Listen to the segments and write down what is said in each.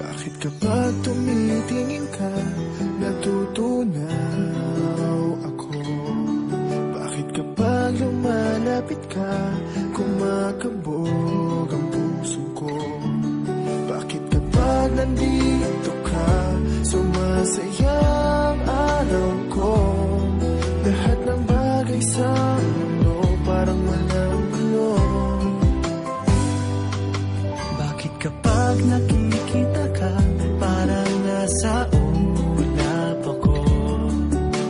Bakit kapag tumitingin ka, natutunaw ako? Bakit kapag lumalapit ka, kumakabog ang puso ko? Bakit kapag nandito ka, sumasaya ang araw ko? Lahat ng bagay sa mundo parang walang gulo. Bakit kapag nakikita ka, parang nasa ulap ako?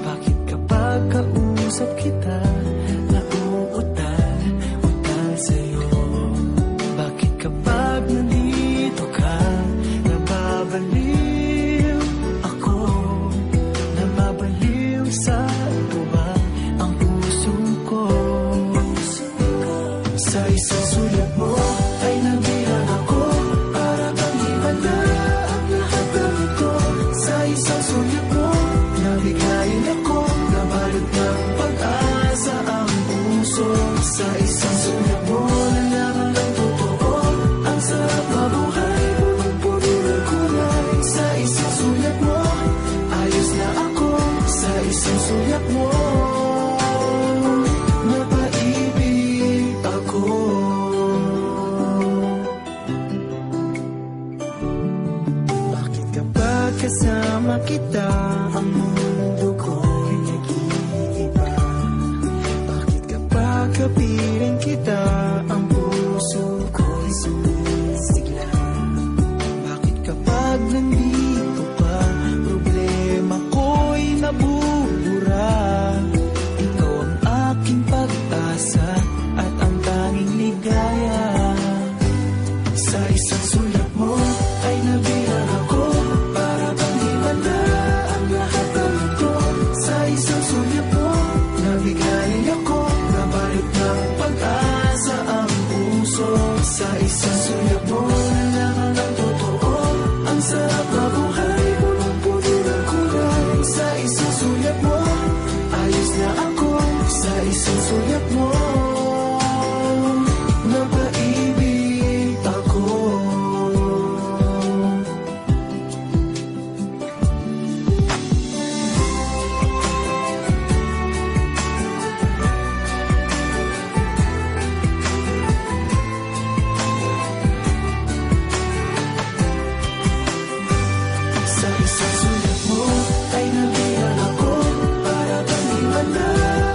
Bakit kapag kausap kita, nauutal sa'yo? Bakit kapag nandito ka, nababaliw ako? Nababaliw sa tuwa ang puso ko. Sa isang sulat mo ay nabilang ako, para bang himala ang lahat ng ito. Sa isang sulat mo, nabigayin ako, nabalot ng pag-asa ang puso. Sa isang sulat mo, nalaman ng totoo, ang sarap mabuhay, punong-puno ng kulay. Sa isang sulat mo, ayos na ako. Sa isang sulat mo, napaibig ako. Bakit kapag kasama kita, ang mundo ko'y nag-iiba? Bakit kapag kapiling kita, ang puso ko'y sumisigla? Bakit kapag nandito ka, problema ko'y nabubura? Ikaw ang aking pag-asa at ang tanging ligaya. Sa isang sulat mo ay nabilang ako, para bang himala ang lahat ng ito. Sa isang sulat mo, nabigayin ako, nabalot ng pag-asa ang puso. Sa isang sulat mo, nalaman ng totoo, ang sarap mabuhay, punong-puno ng kulay. Sa isang sulat mo, ayos na ako. Sa isang sulat mo, napaibig ako. Sa isang sulat mo ay nabilang ako, para bang himala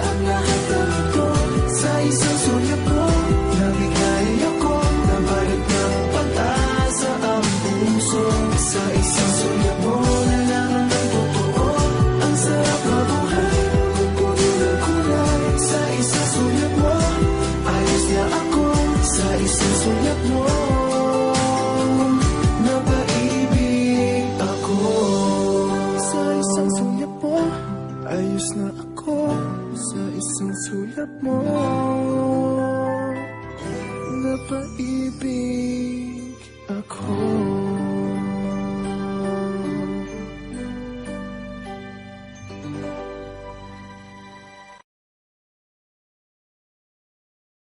ang lahat ng ito. Sa isang sulat mo, nabigayin ako, nabalot ng pag-asa ang puso. Sa isang sulat mo, nalaman ng totoo, ang sarap mabuhay, punong-puno ng kulay. Sa isang sulat mo, ayos na ako. Sa isang sulat mo, napaibig ako. Sa isang sulat mo, ayos na ako. Sa isang sulat mo, napaibig